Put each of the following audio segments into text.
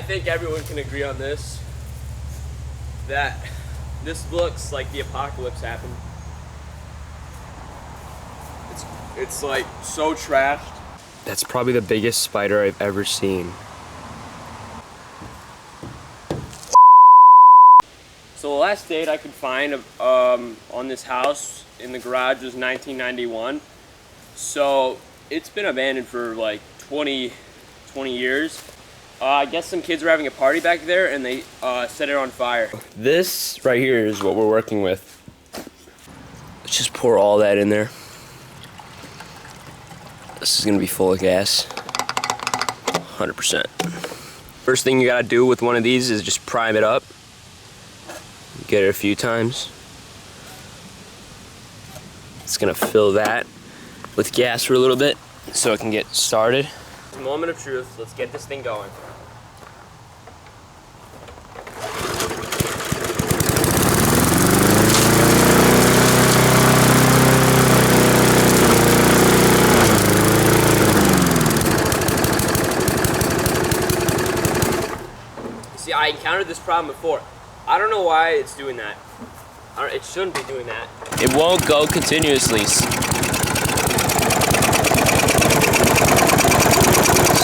think everyone can agree on this, that this looks like the apocalypse happened. It's like so trashed. That's probably the biggest spider I've ever seen. So the last date I could find on this house in the garage was 1991. So it's been abandoned for like 20 years. I guess some kids were having a party back there and they set it on fire. This right here is what we're working with. Let's just pour all that in there. This is gonna be full of gas, 100%. First thing you gotta do with one of these is just prime it up. Get it a few times. It's gonna fill that with gas for a little bit so it can get started. Moment of truth, let's get this thing going. See, I encountered this problem before. I don't know why it's doing that. It shouldn't be doing that. It won't go continuously.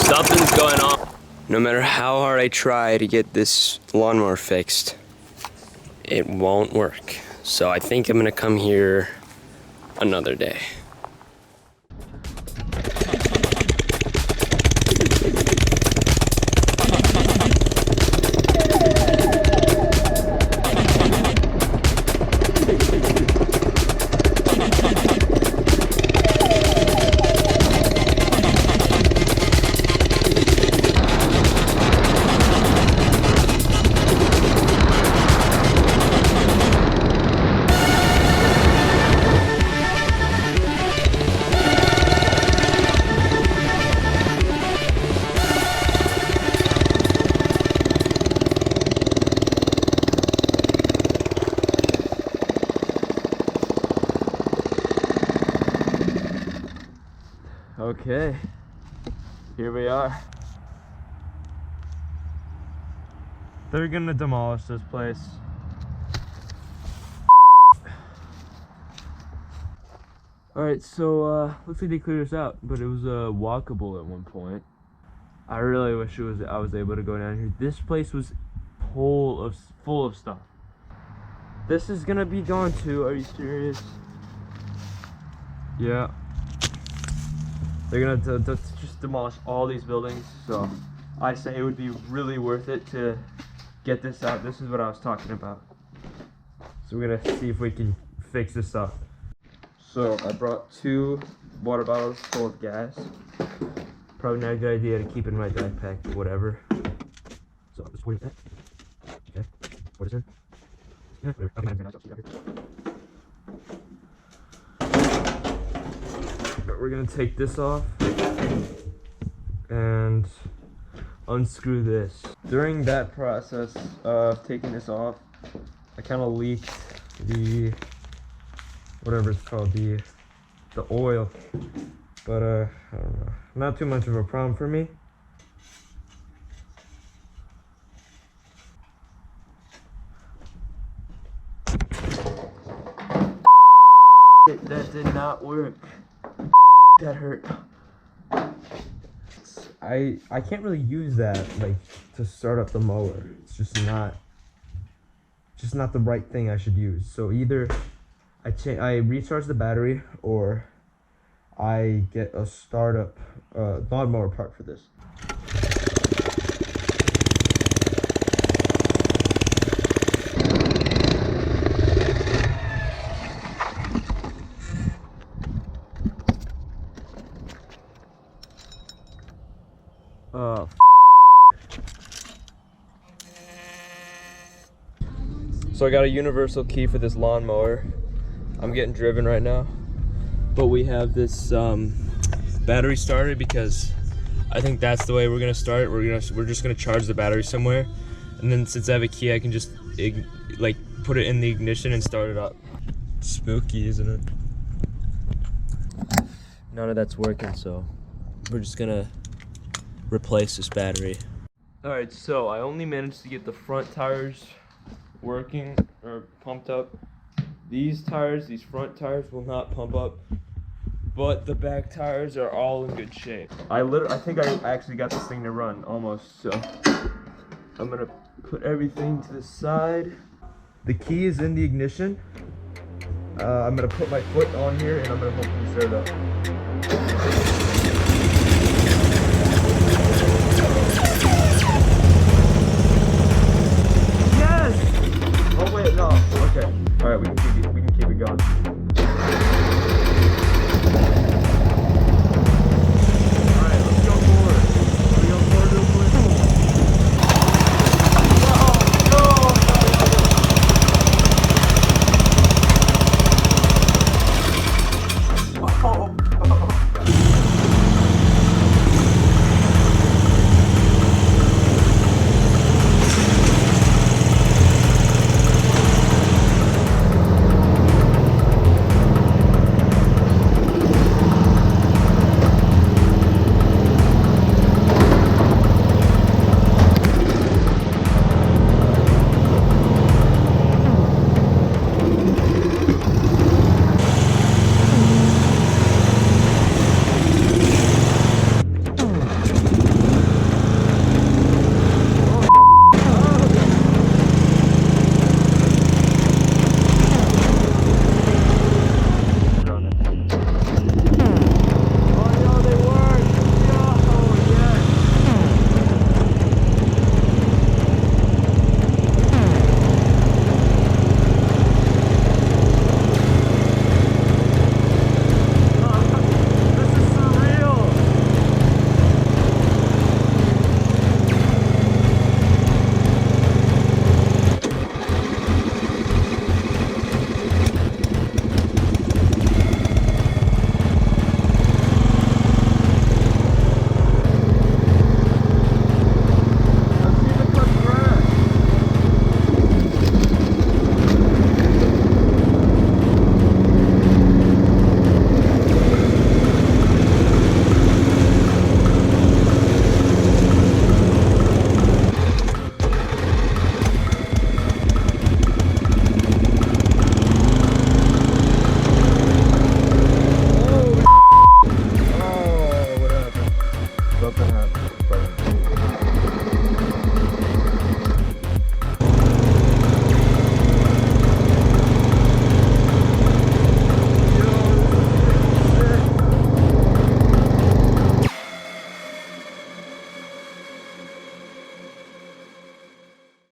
Something's going on. No matter how hard I try to get this lawnmower fixed, it won't work. So I think I'm gonna come here another day. Okay, here we are. They're gonna demolish this place. Alright, so looks like they cleared this out, but it was walkable at one point. I really wish I was able to go down here. This place was full of stuff. This is gonna be gone too, are you serious? Yeah. They're gonna just demolish all these buildings, so I say it would be really worth it to get this out. This is what I was talking about. So we're gonna see if we can fix this up. So I brought 2 water bottles full of gas. Probably not a good idea to keep in my backpack, but whatever. So I'll just pour it in that. Okay, what is it? Yeah, whatever. Okay, we're gonna take this off and unscrew this. During that process of taking this off, I kind of leaked the whatever it's called, the oil, but I don't know, not too much of a problem for me. That did not work. That hurt. I can't really use that like to start up the mower. It's just not the right thing I should use. So either I recharge the battery or I get a startup lawnmower part for this. So I got a universal key for this lawnmower. I'm getting driven right now, but we have this battery started because I think that's the way we're gonna start it. We're just gonna charge the battery somewhere, and then since I have a key, I can just like put it in the ignition and start it up. Spooky, isn't it? None of that's working, so we're just gonna replace this battery. Alright, so I only managed to get the front tires working or pumped up. These front tires will not pump up, but the back tires are all in good shape. I think I actually got this thing to run almost, so I'm gonna put everything to the side. The key is in the ignition. I'm gonna put my foot on here and I'm gonna hopefully start it up.